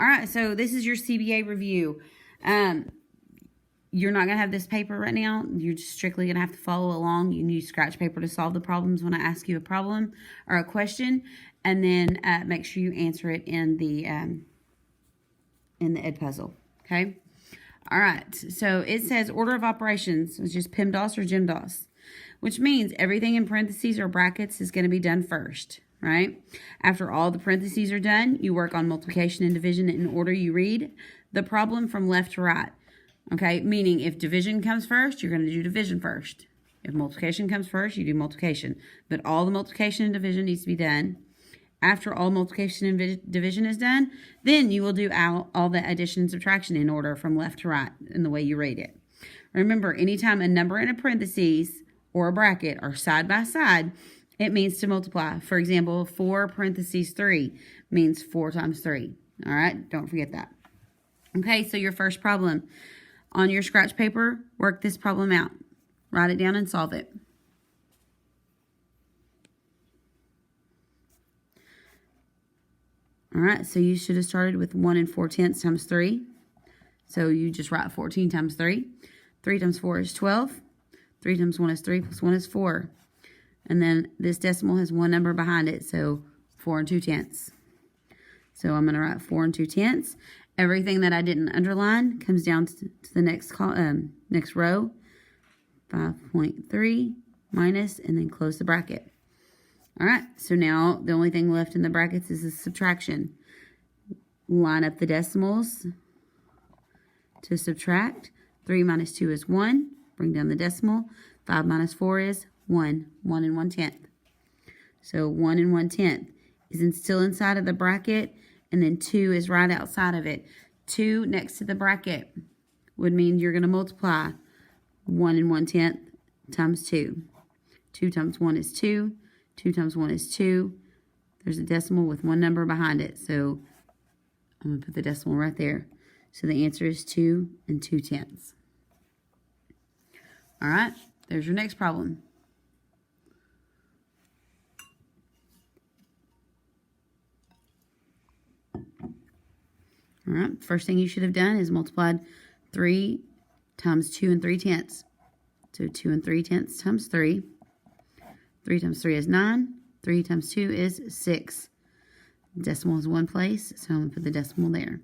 All right, so this is your CBA review. You're not going to have this paper right now. You're just strictly going to have to follow along. You can use scratch paper to solve the problems when I ask you a problem or a question, and then make sure you answer it in the Ed puzzle, okay? All right, so it says order of operations, which is PEMDAS or GEMDAS, which means everything in parentheses or brackets is going to be done first, right? After all the parentheses are done, you work on multiplication and division in order you read the problem from left to right. Okay, meaning if division comes first, you're going to do division first. If multiplication comes first, you do multiplication. But all the multiplication and division needs to be done. After all multiplication and division is done, then you will do all the addition and subtraction in order from left to right in the way you read it. Remember, anytime a number in a parentheses or a bracket are side by side, it means to multiply. For example, 4 parentheses 3 means 4 times 3. All right, don't forget that. Okay, so your first problem. On your scratch paper, work this problem out. Write it down and solve it. All right, so you should have started with 1 4/10 times 3. So you just write 14 times 3. 3 times 4 is 12. 3 times 1 is 3 plus 1 is 4. And then this decimal has one number behind it, so 4 2/10. So I'm going to write 4 2/10. Everything that I didn't underline comes down to the next row. 5.3 minus, and then close the bracket. All right, so now the only thing left in the brackets is the subtraction. Line up the decimals to subtract. 3 minus 2 is 1. Bring down the decimal. 5 minus 4 is 1. 1 1/10. So 1 1/10 is still inside of the bracket, and then 2 is right outside of it. 2 next to the bracket would mean you're going to multiply 1 1/10 times 2. 2 times 1 is 2. 2 times 1 is 2. There's a decimal with one number behind it, so I'm going to put the decimal right there. So the answer is 2 2/10. All right, there's your next problem. All right, first thing you should have done is multiplied 3 times 2 3/10. So 2 3/10 times 3. 3 times 3 is 9. 3 times 2 is 6. Decimal is one place, so I'm going to put the decimal there.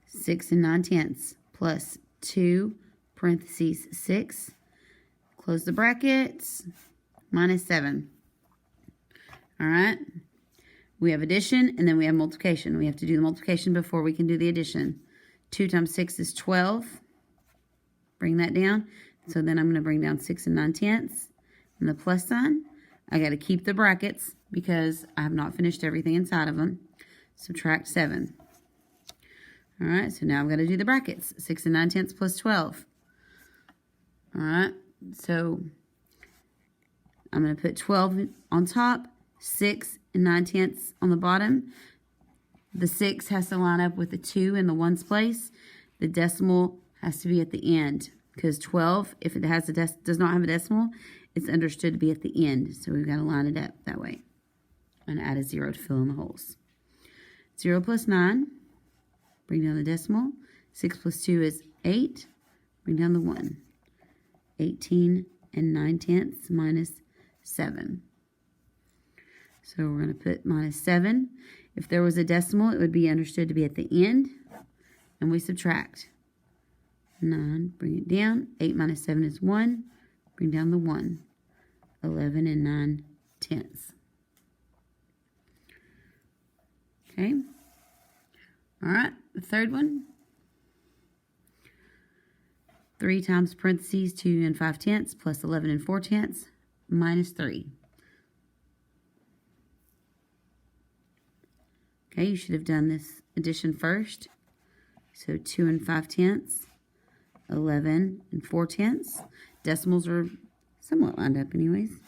6 9/10 plus 2 parentheses 6. Close the brackets. Minus 7. All right. We have addition, and then we have multiplication. We have to do the multiplication before we can do the addition. 2 times 6 is 12. Bring that down. So then I'm going to bring down 6 9/10. And the plus sign. I got to keep the brackets because I have not finished everything inside of them. Subtract 7. All right, so now I've got to do the brackets. 6 9/10 plus 12. All right, so I'm going to put 12 on top, 6 9/10 on the bottom. The 6 has to line up with the 2 in the ones place. The decimal has to be at the end because 12, if it has does not have a decimal, it's understood to be at the end. So we've got to line it up that way and add a 0 to fill in the holes. 0 plus 9, bring down the decimal. 6 plus 2 is 8, bring down the 1. 18 9/10 minus 7. So we're going to put minus 7. If there was a decimal, it would be understood to be at the end. And we subtract. 9, bring it down. 8 minus 7 is 1. Bring down the 1. 11 9/10. Okay. All right, the third one. 3 times parentheses 2 5/10 plus 11 4/10 minus 3. Okay, you should have done this addition first. So 2 5/10, 11 4/10. Decimals are somewhat lined up anyways.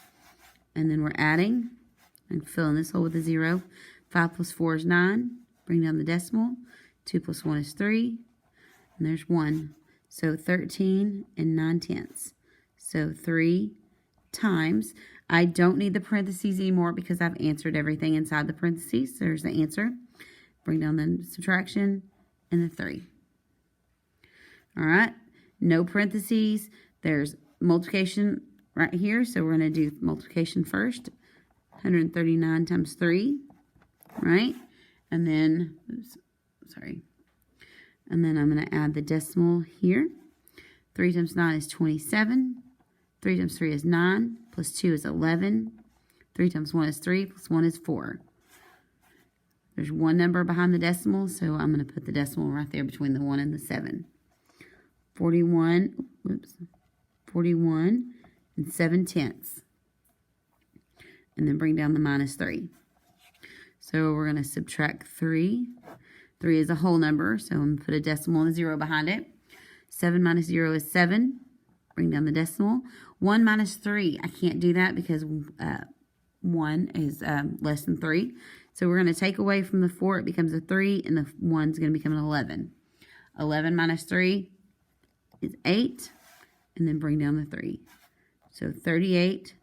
And then we're adding and filling this hole with a 0. 5 plus 4 is 9. Bring down the decimal. 2 plus 1 is 3. And there's 1. So 13 9/10. So 3 times. I don't need the parentheses anymore because I've answered everything inside the parentheses. There's the answer. Bring down the subtraction and the 3. All right, no parentheses. There's multiplication right here, so we're going to do multiplication first. 139 times 3, right? And then, and then I'm going to add the decimal here. 3 times 9 is 27. 3 times 3 is 9, plus 2 is 11. 3 times 1 is 3, plus 1 is 4. There's one number behind the decimal, so I'm going to put the decimal right there between the 1 and the 7. 41 and 7/10. And then bring down the minus 3. So we're going to subtract 3. 3 is a whole number, so I'm going to put a decimal and a 0 behind it. 7 minus 0 is 7. Bring down the decimal. 1 minus 3, I can't do that because 1 is less than 3. So we're going to take away from the 4, it becomes a 3, and the 1 is going to become an 11. 11 minus 3 is 8, and then bring down the 3. So 38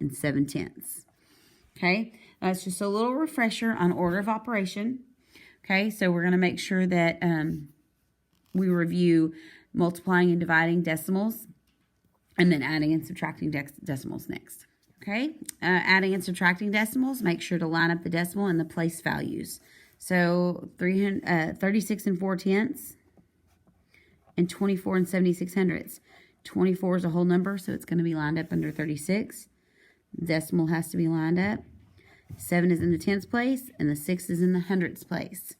and 7/10. Okay, that's just a little refresher on order of operation. Okay, so we're going to make sure that we review multiplying and dividing decimals, and then adding and subtracting decimals next. Okay, adding and subtracting decimals, make sure to line up the decimal and the place values. So 36 and 4/10 and 24 and 76/100. 24 is a whole number, so it's going to be lined up under 36. Decimal has to be lined up. 7 is in the tenths place, and the 6 is in the hundredths place.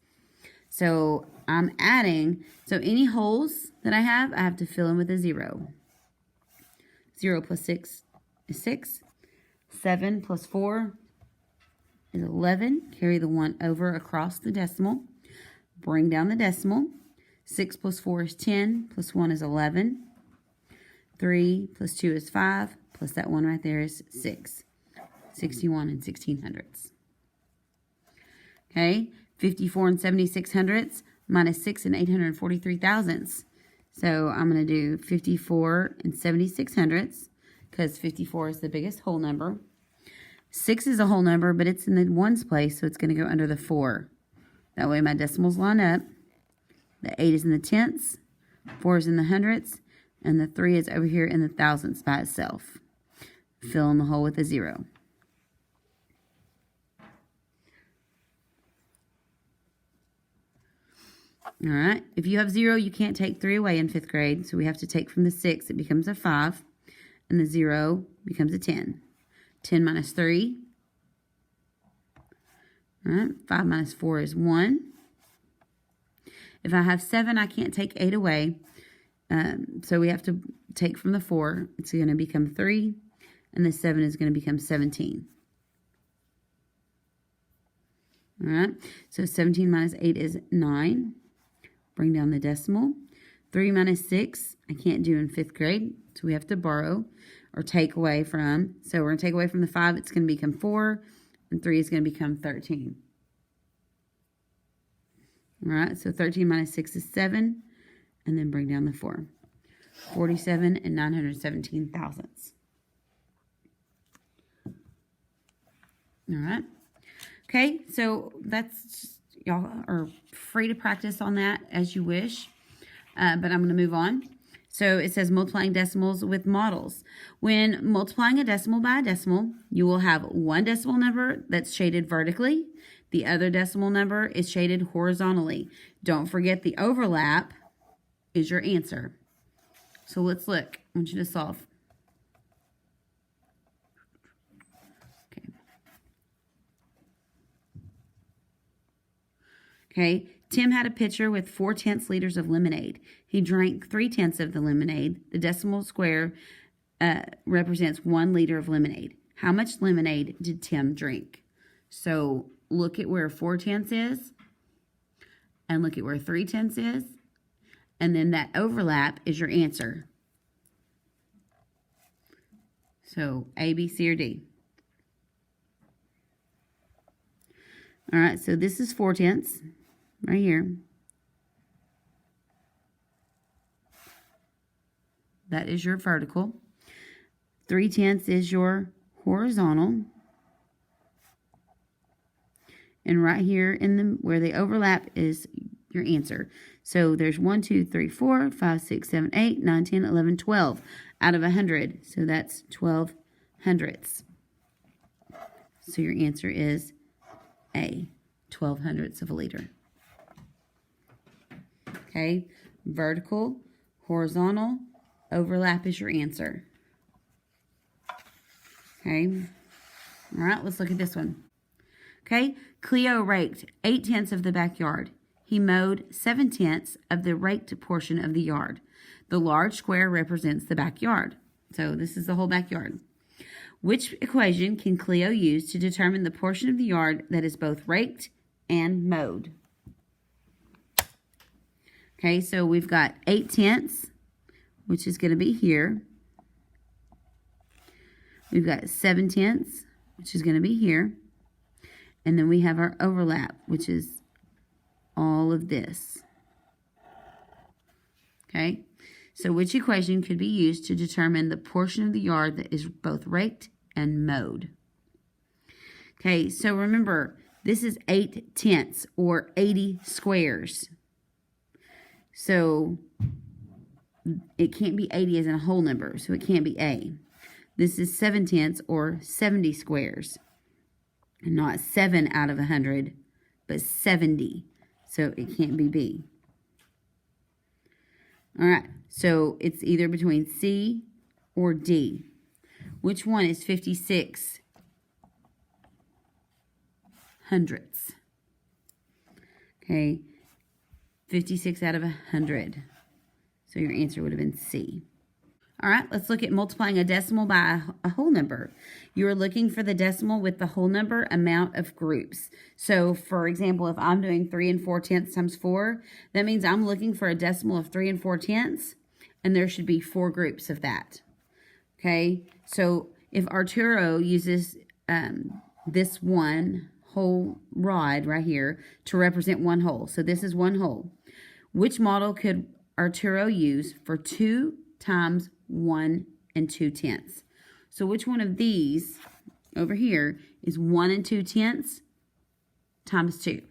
So I'm adding, so any holes that I have to fill in with a 0. 0 plus 6 is 6. 7 plus 4 is 11. Carry the 1 over across the decimal. Bring down the decimal. 6 plus 4 is 10, plus 1 is 11. 3 plus 2 is 5, plus that 1 right there is 6. 61 and 16/100. Okay, 54 and 76/100 minus 6 and 843,000. So I'm going to do 54 and 76/100 because 54 is the biggest whole number. 6 is a whole number, but it's in the ones place, so it's going to go under the 4. That way my decimals line up. The 8 is in the tenths, 4 is in the hundredths, and the 3 is over here in the thousandths by itself. Fill in the hole with a 0. All right, if you have 0, you can't take 3 away in 5th grade, so we have to take from the 6, it becomes a 5, and the 0 becomes a 10. 10 minus 3, all right, 5 minus 4 is 1. If I have 7, I can't take 8 away, so we have to take from the 4. It's going to become 3, and the 7 is going to become 17. All right, so 17 minus 8 is 9. Bring down the decimal. 3 minus 6, I can't do in 5th grade, so we have to borrow or take away from. So we're going to take away from the 5, it's going to become 4, and 3 is going to become 13. All right, so 13 minus 6 is 7, and then bring down the 4. 47 and 917 thousandths. All right. Okay, so that's just, y'all are free to practice on that as you wish, but I'm going to move on. So it says multiplying decimals with models. When multiplying a decimal by a decimal, you will have one decimal number that's shaded vertically. The other decimal number is shaded horizontally. Don't forget the overlap is your answer. So let's look. I want you to solve. Okay, Tim had a pitcher with 4/10 liters of lemonade. He drank 3/10 of the lemonade. The decimal square represents 1 liter of lemonade. How much lemonade did Tim drink? So look at where 4/10 is, and look at where 3/10 is, and then that overlap is your answer. So A, B, C, or D. All right, so this is 4/10 right here. That is your vertical. 3/10 is your horizontal. And right here in the where they overlap is your answer. So there's 1, 2, 3, 4, 5, 6, 7, 8, 9, 10, 11, 12 out of 100. So that's 12 hundredths. So your answer is A, 12 hundredths of a liter. Okay, vertical, horizontal, overlap is your answer. Okay, all right, let's look at this one. Okay, Cleo raked 8/10 of the backyard. He mowed 7/10 of the raked portion of the yard. The large square represents the backyard. So this is the whole backyard. Which equation can Cleo use to determine the portion of the yard that is both raked and mowed? Okay, so we've got 8/10, which is going to be here. We've got 7/10, which is going to be here. And then we have our overlap, which is all of this. Okay, so which equation could be used to determine the portion of the yard that is both raked and mowed? Okay, so remember, this is 8/10 or 80 squares. So it can't be 80 as in a whole number, so it can't be A. This is 7/10 or 70 squares. Not 7 out of 100, but 70. So it can't be B. All right, so it's either between C or D. Which one is 56 hundredths? Okay, 56 out of 100. So your answer would have been C. All right, let's look at multiplying a decimal by a whole number. You are looking for the decimal with the whole number amount of groups. So, for example, if I'm doing 3 4/10 times 4, that means I'm looking for a decimal of 3 4/10, and there should be 4 groups of that. Okay, so if Arturo uses this one whole rod right here to represent one whole, so this is one whole, which model could Arturo use for 2 times 1 2/10? So which one of these over here is 1 2/10 times 2?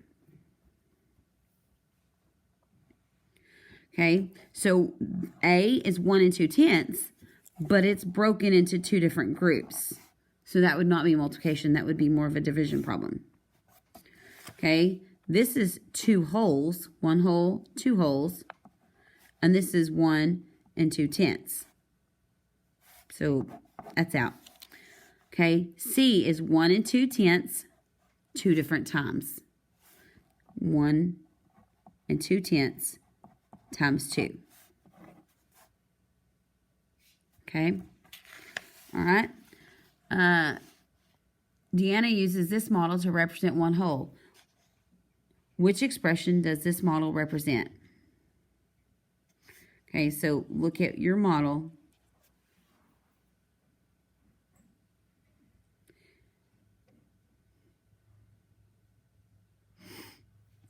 Okay, so A is 1 2/10, but it's broken into 2 different groups. So that would not be multiplication. That would be more of a division problem. Okay, this is 2 wholes, 1 whole, 2 wholes, and this is 1 2/10. So that's out. Okay, C is 1 2/10, 2 different times. 1 2/10 times 2. Okay, all right. Deanna uses this model to represent one whole. Which expression does this model represent? Okay, so look at your model.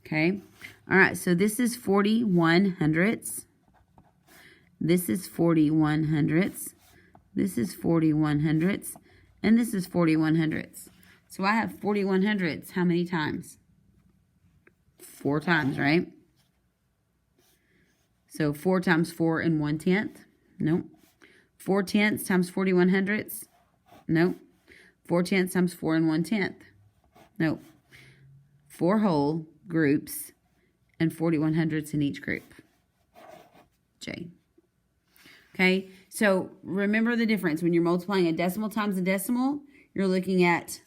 Okay, all right, so this is 41 hundredths. This is 41 hundredths. This is 41 hundredths. And this is 41 hundredths. So I have 41 hundredths. How many times? 4 times, right? So 4 times 4 and 1/10? Nope. 4/10 times 41 hundredths? Nope. 4/10 times 4 and 1/10? Nope. 4 whole groups and 41 hundredths in each group. J. Okay, so remember the difference. When you're multiplying a decimal times a decimal, you're looking at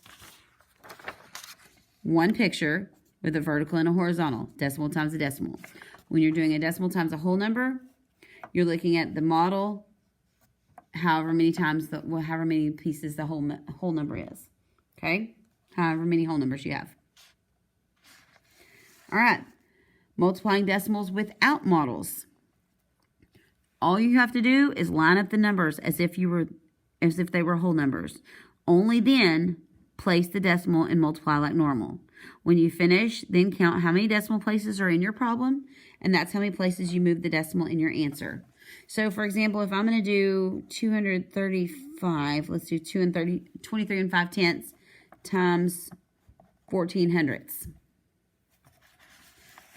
one picture with a vertical and a horizontal, decimal times a decimal. When you're doing a decimal times a whole number, you're looking at the model, however many times, however many pieces the whole number is. Okay, however many whole numbers you have. All right, multiplying decimals without models. All you have to do is line up the numbers as if they were whole numbers. Only then place the decimal and multiply like normal. When you finish, then count how many decimal places are in your problem, and that's how many places you move the decimal in your answer. So, for example, if I'm going to do 235, let's do 23 5/10 times 14 hundredths.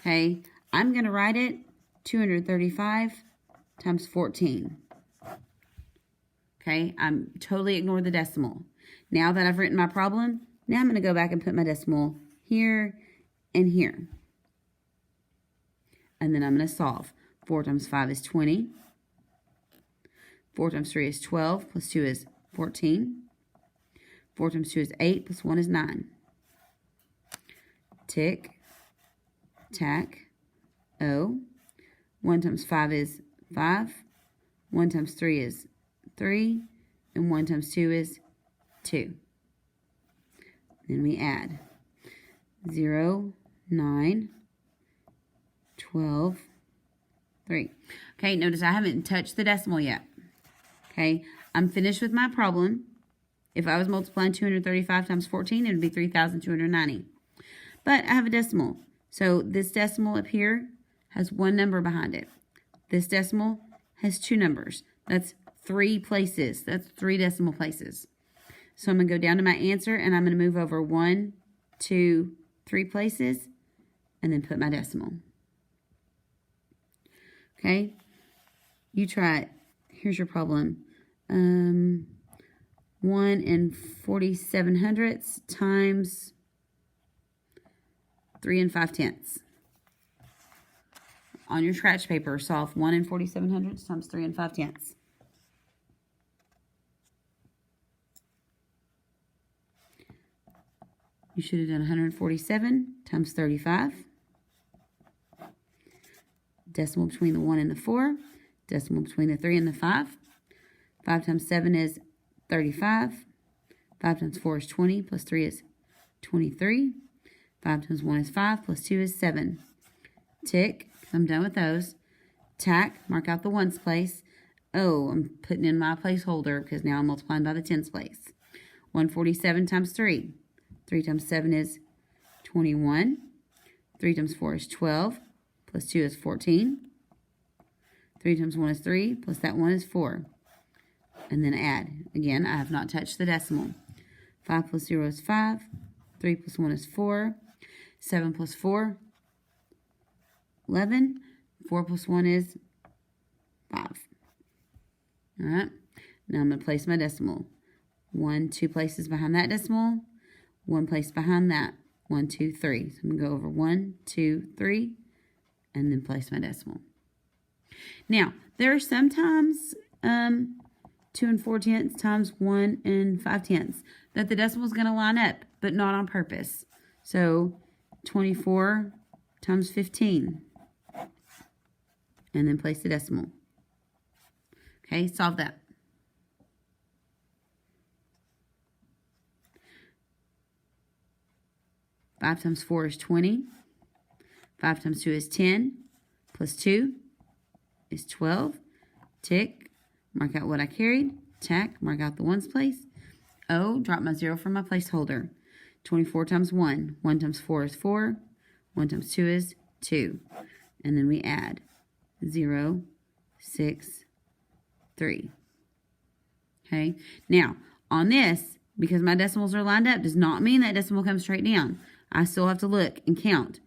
Okay, I'm going to write it 235 times 14. Okay, I'm totally ignore the decimal. Now that I've written my problem, now I'm going to go back and put my decimal here and here. And then I'm going to solve. 4 times 5 is 20. 4 times 3 is 12, plus 2 is 14. 4 times 2 is 8, plus 1 is 9. Tick, tack, O. 1 times 5 is 5. 1 times 3 is 3. And 1 times 2 is 2. Then we add 0, 9, 12, 3. Okay, notice I haven't touched the decimal yet. Okay, I'm finished with my problem. If I was multiplying 235 times 14, it would be 3,290. But I have a decimal. So this decimal up here has one number behind it. This decimal has two numbers. That's 3 places. That's 3 decimal places. So I'm going to go down to my answer, and I'm going to move over 1, 2, 3 places, and then put my decimal. Okay? You try it. Here's your problem. 1 47/100 times 3 5/10. On your scratch paper, solve 1 47/100 times 3 5/10. You should have done 147 times 35. Decimal between the 1 and the 4. Decimal between the 3 and the 5. 5 times 7 is 35. 5 times 4 is 20, plus 3 is 23. 5 times 1 is 5, plus 2 is 7. Tick, I'm done with those. Tack, mark out the ones place. Oh, I'm putting in my placeholder because now I'm multiplying by the tens place. 147 times 3. 3 times 7 is 21. 3 times 4 is 12, plus 2 is 14. 3 times 1 is 3, plus that 1 is 4. And then add. Again, I have not touched the decimal. 5 plus 0 is 5. 3 plus 1 is 4. 7 plus 4, 11. 4 plus 1 is 5. All right. Now I'm going to place my decimal. 1, 2 places behind that decimal. 1 place behind that. 1, 2, 3. So I'm going to go over 1, 2, 3, and then place my decimal. Now, there are sometimes 2 4/10 times 1 5/10 that the decimal is going to line up, but not on purpose. So 24 times 15, and then place the decimal. Okay, solve that. Five times 4 is 20. 5 times 2 is 10. Plus 2 is 12. Tick. Mark out what I carried. Tack. Mark out the ones place. O. Drop my 0 from my placeholder. 24 times 1. 1 times 4 is 4. 1 times 2 is 2. And then we add 0, 6, 3. Okay. Now, on this, because my decimals are lined up, does not mean that decimal comes straight down. I still have to look and count.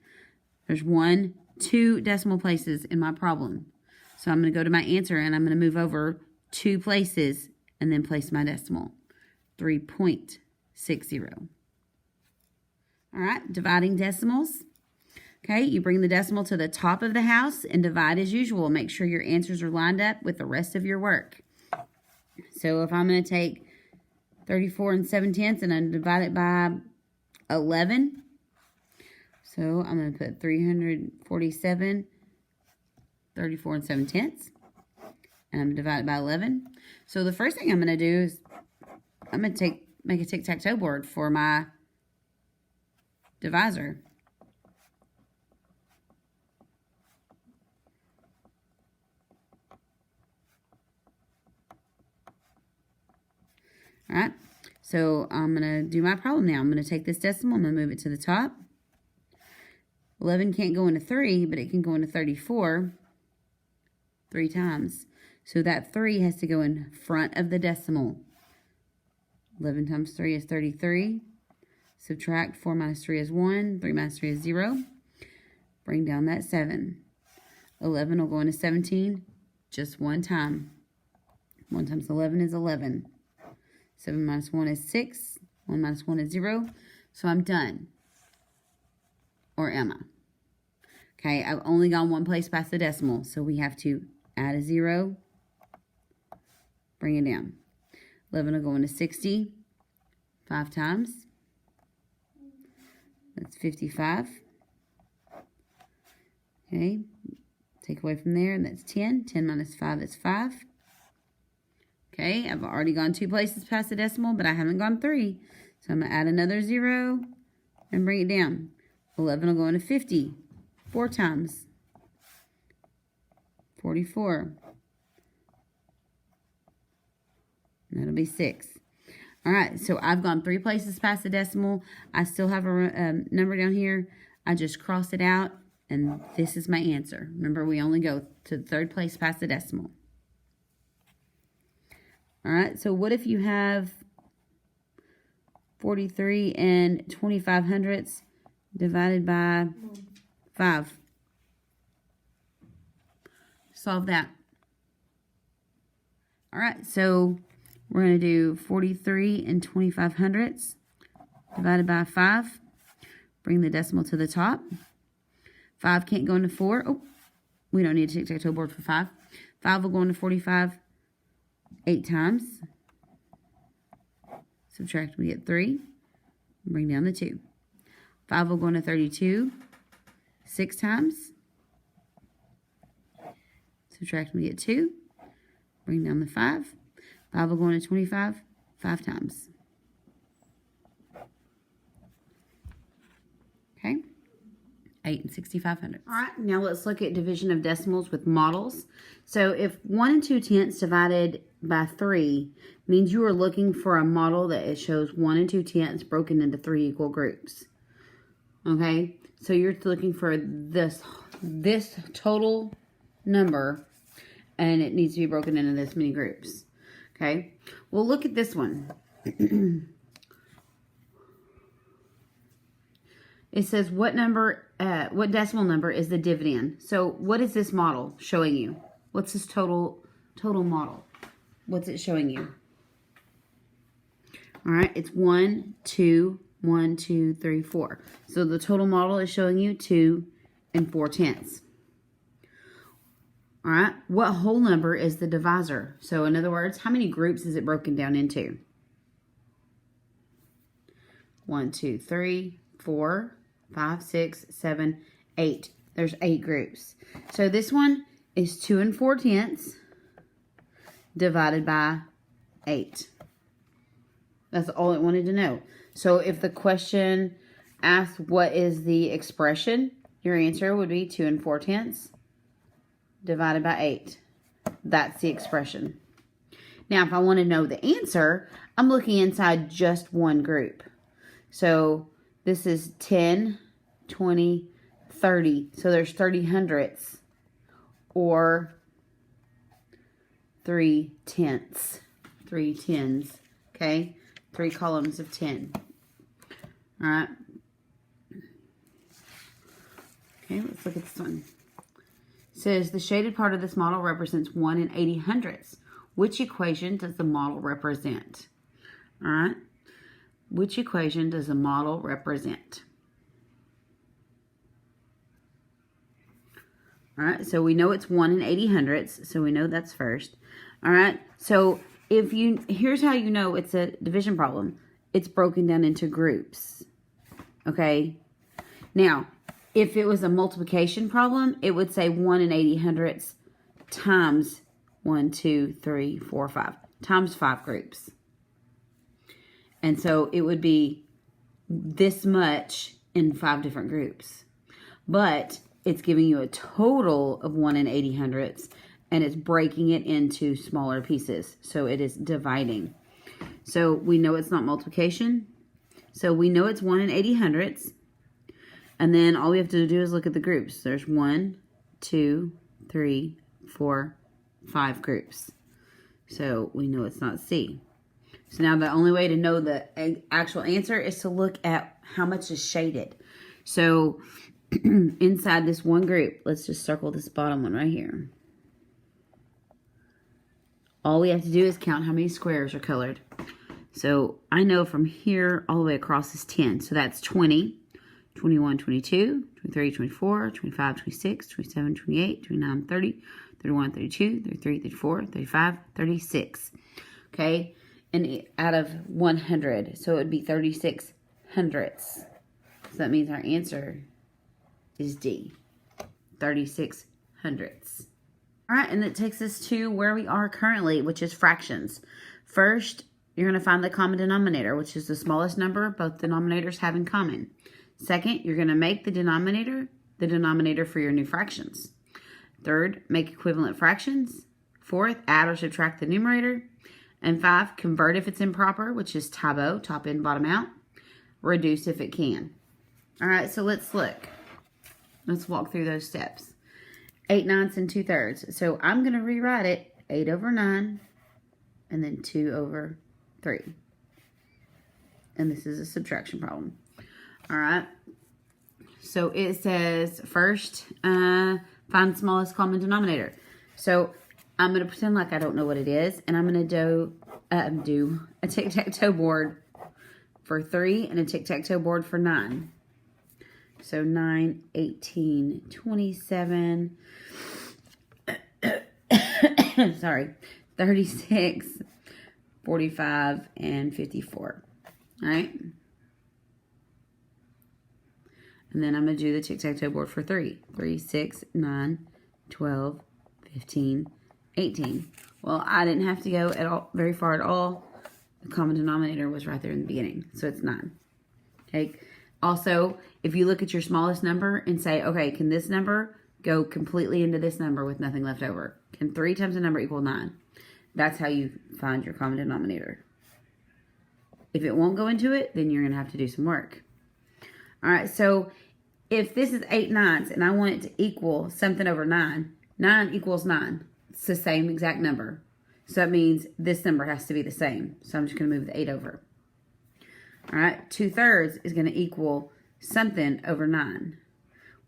There's 1, 2 decimal places in my problem. So I'm going to go to my answer, and I'm going to move over 2 places and then place my decimal. 3.60. All right, dividing decimals. Okay, you bring the decimal to the top of the house and divide as usual. Make sure your answers are lined up with the rest of your work. So if I'm going to take 34 7/10 and I'm divide it by 11. So I'm going to put 347, 34 7/10. And I'm going to divide it by 11. So the first thing I'm going to do is I'm going to make a tic-tac-toe board for my divisor. All right, so I'm going to do my problem now. I'm going to take this decimal, I'm going to move it to the top. 11 can't go into 3, but it can go into 34 3 times. So that 3 has to go in front of the decimal. 11 times 3 is 33. Subtract 4 minus 3 is 1. 3 minus 3 is 0. Bring down that 7. 11 will go into 17 just one time. 1 times 11 is 11. 7 minus 1 is 6. 1 minus 1 is 0. So I'm done. Or am I? Okay, I've only gone one place past the decimal. So we have to add a 0. Bring it down. 11 will go into 60. 5 times. That's 55. Okay, take away from there, and that's 10. 10 minus 5 is 5. Okay, I've already gone 2 places past the decimal, but I haven't gone 3. So I'm going to add another 0 and bring it down. 11 will go into 50. 4 times. 44. That'll be 6. All right, so I've gone 3 places past the decimal. I still have a number down here. I just cross it out, and this is my answer. Remember, we only go to the 3rd place past the decimal. All right, so what if you have 43 and 25 hundredths divided by 5? Solve that. All right, so we're going to do 43 and 25 hundredths divided by 5. Bring the decimal to the top. 5 can't go into 4. Oh, we don't need a tic-tac-toe board for 5. 5 will go into 45 8 times. Subtract, we get 3. Bring down the 2. 5 will go into 32 6 times. Subtract, we get 2. Bring down the 5. 5 will go into 25 5 times. Okay. 8 and 6/500. All right, now let's look at division of decimals with models. So if 1 2/10 divided by 3 means you are looking for a model that it shows 1 2/10 broken into 3 equal groups. Okay, so you're looking for this total number, and it needs to be broken into this many groups. Okay, well, look at this one. It says what decimal number is the dividend? So what is this model showing you? What's this total model? What's it showing you? All right, it's 1, 2, 1, 2, 3, 4. So the total model is showing you 2 and 4/10. All right, what whole number is the divisor? So in other words, how many groups is it broken down into? 1, 2, 3, 4, 5, 6, 7, 8. There's 8 groups. So this one is 2 and 4/10 divided by 8. That's all it wanted to know. So if the question asked what is the expression, your answer would be 2 and 4/10 divided by 8. That's the expression. Now, if I want to know the answer, I'm looking inside just one group. So this is 10, 20, 30. So there's 30 hundredths or 3/10. 3 tens. Okay? 3 columns of 10. All right. Okay, let's look at this one. It says the shaded part of this model represents 1 and 80 hundredths. Which equation does the model represent? All right. Which equation does the model represent? All right, so we know it's 1 and 80 hundredths, so we know that's first. All right, so here's how you know it's a division problem. It's broken down into groups, okay? Now, if it was a multiplication problem, it would say 1 and 80 hundredths times 1, 2, 3, 4, 5, times 5 groups. And so it would be this much in 5 different groups. But it's giving you a total of 1 and 80 hundredths, and it's breaking it into smaller pieces. So it is dividing. So we know it's not multiplication. So we know it's 1 and 80 hundredths. And then all we have to do is look at the groups. There's 1, 2, 3, 4, 5 groups. So we know it's not C. So now the only way to know the actual answer is to look at how much is shaded. So inside this one group, let's just circle this bottom one right here. All we have to do is count how many squares are colored. So I know from here all the way across is 10. So that's 20, 21, 22, 23, 24, 25, 26, 27, 28, 29, 30, 31, 32, 33, 34, 35, 36. Okay? And out of 100. So it would be 36 hundredths. So that means our answer is D. 36 hundredths. All right, and it takes us to where we are currently, which is fractions. First, you're going to find the common denominator, which is the smallest number both denominators have in common. Second, you're going to make the denominator for your new fractions. Third, make equivalent fractions. Fourth, add or subtract the numerator. And 5, convert if it's improper, which is typo, top in, bottom out. Reduce if it can. All right, so let's look. Let's walk through those steps. 8 ninths and 2/3. So I'm going to rewrite it 8 over 9 and then 2 over 3. And this is a subtraction problem. All right. So it says first, find the smallest common denominator. So I'm going to pretend like I don't know what it is. And I'm going to do a tic-tac-toe board for 3 and a tic-tac-toe board for 9. So 9, 18, 27, sorry, 36, 45, and 54. All right. And then I'm going to do the tic-tac-toe board for 3. 3, 6, 9, 12, 15, 18. Well, I didn't have to go very far at all. The common denominator was right there in the beginning. So it's 9. Okay. Also, if you look at your smallest number and say, okay, can this number go completely into this number with nothing left over? Can 3 times a number equal 9? That's how you find your common denominator. If it won't go into it, then you're going to have to do some work. All right, so if this is 8 ninths and I want it to equal something over 9, 9 equals 9. It's the same exact number. So that means this number has to be the same. So I'm just going to move the 8 over. All right, 2/3 is going to equal something over 9.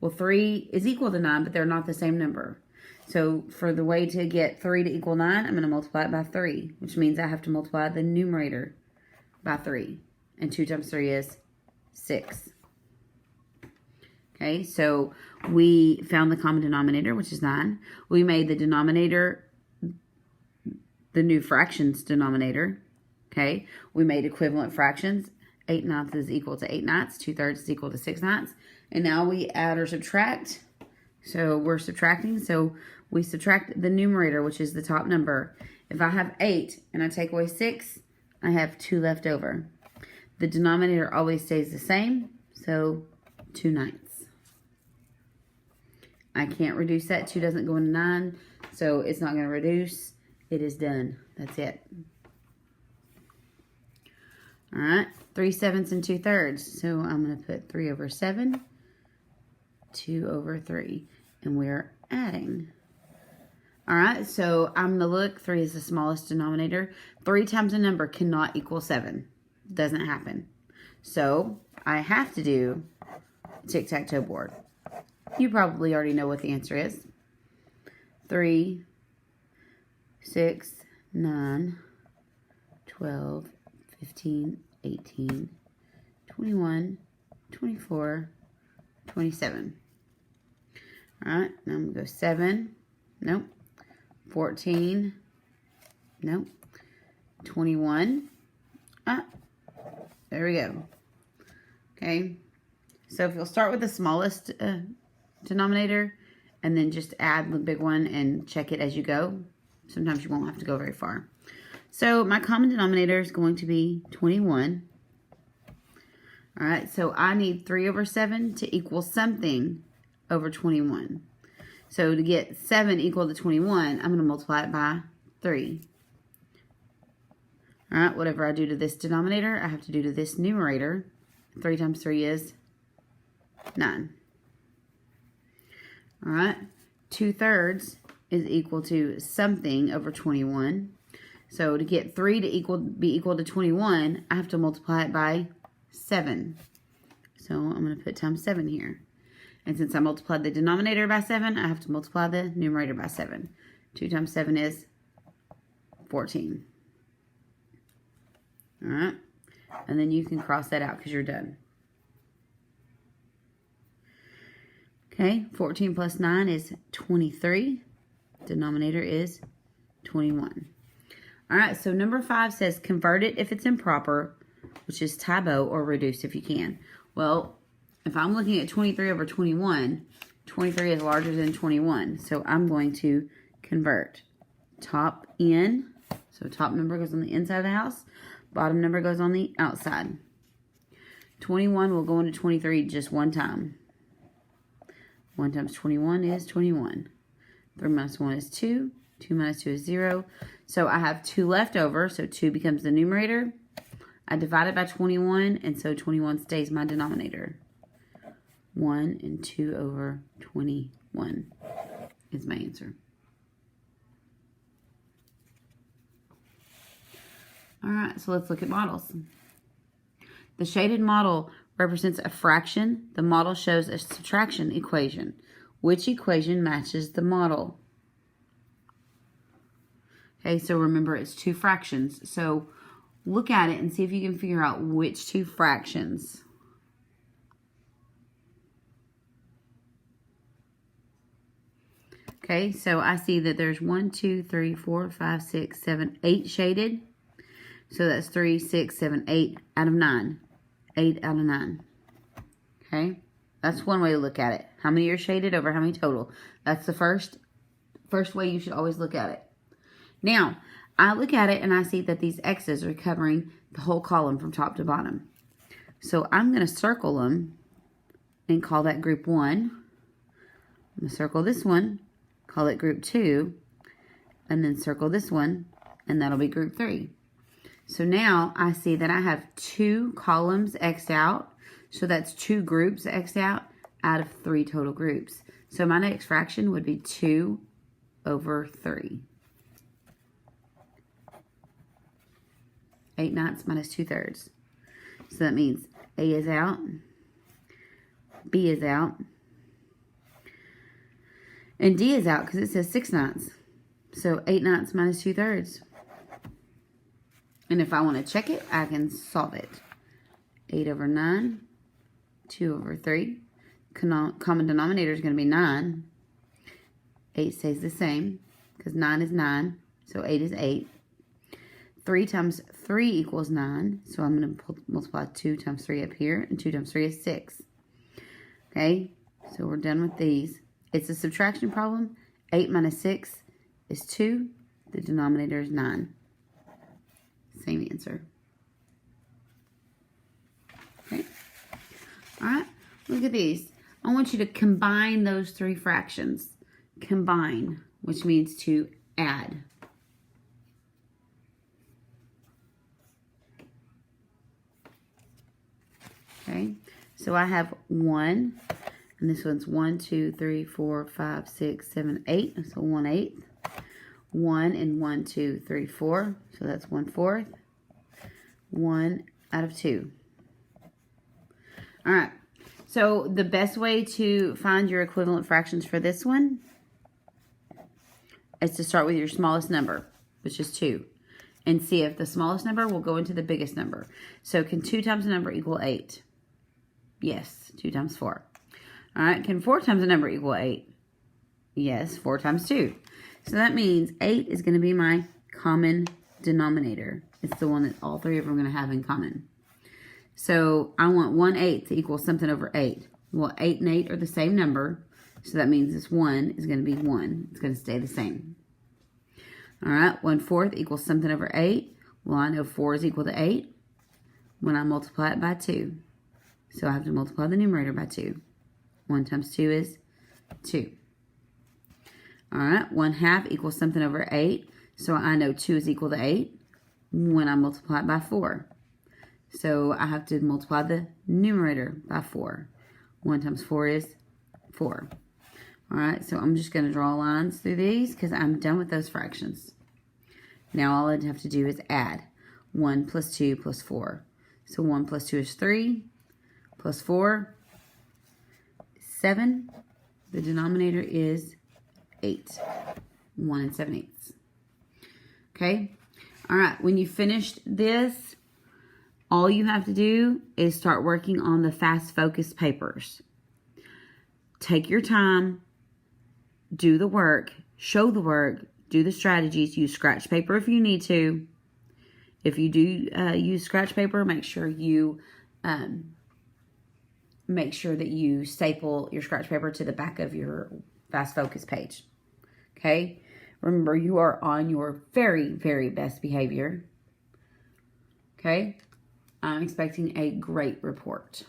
Well, 3 is equal to 9, but they're not the same number. So for the way to get 3 to equal 9, I'm going to multiply it by 3, which means I have to multiply the numerator by 3. And 2 times 3 is 6. Okay, so we found the common denominator, which is 9. We made the denominator the new fractions denominator. Okay, we made equivalent fractions. 8 ninths is equal to 8 ninths. 2/3 is equal to 6 ninths. And now we add or subtract. So we're subtracting. So we subtract the numerator, which is the top number. If I have 8 and I take away 6, I have 2 left over. The denominator always stays the same. So 2 ninths. I can't reduce that. 2 doesn't go into 9. So it's not going to reduce. It is done. That's it. All right, 3/7 and 2/3. So I'm going to put 3 over 7, 2 over 3, and we're adding. All right, so I'm going to look. 3 is the smallest denominator. 3 times a number cannot equal 7. Doesn't happen. So I have to do tic-tac-toe board. You probably already know what the answer is. 3, 6, 9, 12, 15, 18, 21, 24, 27. All right, now I'm going to go 7. Nope. 14. Nope. 21. There we go. Okay. So if you'll start with the smallest denominator and then just add the big one and check it as you go, sometimes you won't have to go very far. So my common denominator is going to be 21. All right, so I need 3 over 7 to equal something over 21. So to get 7 equal to 21, I'm going to multiply it by 3. All right, whatever I do to this denominator, I have to do to this numerator. 3 times 3 is 9. All right, 2/3 is equal to something over 21. So to get 3 to be equal to 21, I have to multiply it by 7. So I'm going to put times 7 here. And since I multiplied the denominator by 7, I have to multiply the numerator by 7. 2 times 7 is 14. All right. And then you can cross that out because you're done. Okay, 14 plus 9 is 23. Denominator is 21. All right, so number 5 says convert it if it's improper, which is typo, or reduce if you can. Well, if I'm looking at 23 over 21, 23 is larger than 21. So I'm going to convert top in. So top number goes on the inside of the house. Bottom number goes on the outside. 21 will go into 23 just one time. 1 times 21 is 21. 3 minus 1 is 2. 2 minus 2 is 0. So I have 2 left over. So 2 becomes the numerator. I divide it by 21. And so 21 stays my denominator. 1 and 2 over 21 is my answer. All right, so let's look at models. The shaded model represents a fraction. The model shows a subtraction equation. Which equation matches the model? Okay, so remember it's 2 fractions. So look at it and see if you can figure out which 2 fractions. Okay, so I see that there's 1, 2, 3, 4, 5, 6, 7, 8 shaded. So that's 3, 6, 7, 8 out of 9. 8 out of 9. Okay, that's one way to look at it. How many are shaded over how many total? That's the first way you should always look at it. Now, I look at it and I see that these X's are covering the whole column from top to bottom. So I'm going to circle them and call that group 1. I'm going to circle this one, call it group 2, and then circle this one, and that'll be group 3. So now I see that I have 2 columns X'd out. So that's 2 groups X'd out of 3 total groups. So my next fraction would be 2 over 3. 8/9 minus 2/3. So that means A is out, B is out, and D is out because it says 6/9. So 8/9 minus 2/3. And if I want to check it, I can solve it. 8 over 9, 2 over 3. Common denominator is going to be 9. 8 stays the same because 9 is 9, so 8 is 8. 3 times 3 equals 9, so I'm going to multiply 2 times 3 up here, and 2 times 3 is 6. Okay, so we're done with these. It's a subtraction problem. 8 minus 6 is 2. The denominator is 9. Same answer. Okay. All right. Look at these. I want you to combine those 3 fractions. Combine, which means to add. Okay. So I have 1, and this one's 1, 2, 3, 4, 5, 6, 7, 8. So 1/8. 1 and 1, 2, 3, 4. So that's 1/4. 1 out of 2. All right. So the best way to find your equivalent fractions for this one is to start with your smallest number, which is 2, and see if the smallest number will go into the biggest number. So can 2 times a number equal 8? Yes, 2 times 4. All right. Can 4 times a number equal 8? Yes, 4 times 2. So that means 8 is going to be my common denominator. It's the one that all 3 of them are going to have in common. So I want 1/8 to equal something over 8. Well, 8 and 8 are the same number. So that means this 1 is going to be 1. It's going to stay the same. All right. 1/4 equals something over 8. Well, I know 4 is equal to 8 when I multiply it by 2. So I have to multiply the numerator by 2. 1 times 2 is 2. All right. 1/2 equals something over 8. So I know 2 is equal to 8 when I multiply it by 4. So I have to multiply the numerator by 4. 1 times 4 is 4. All right, so I'm just going to draw lines through these because I'm done with those fractions. Now all I have to do is add 1 plus 2 plus 4. So 1 plus 2 is 3, plus 4, 7. The denominator is 8. 1 7/8. Okay? All right, when you finished this, all you have to do is start working on the fast focus papers. Take your time, do the work, show the work, do the strategies, use scratch paper if you need to. If you do use scratch paper, make sure that you staple your scratch paper to the back of your fast focus page. Okay? Remember, you are on your very, very best behavior. Okay? I'm expecting a great report.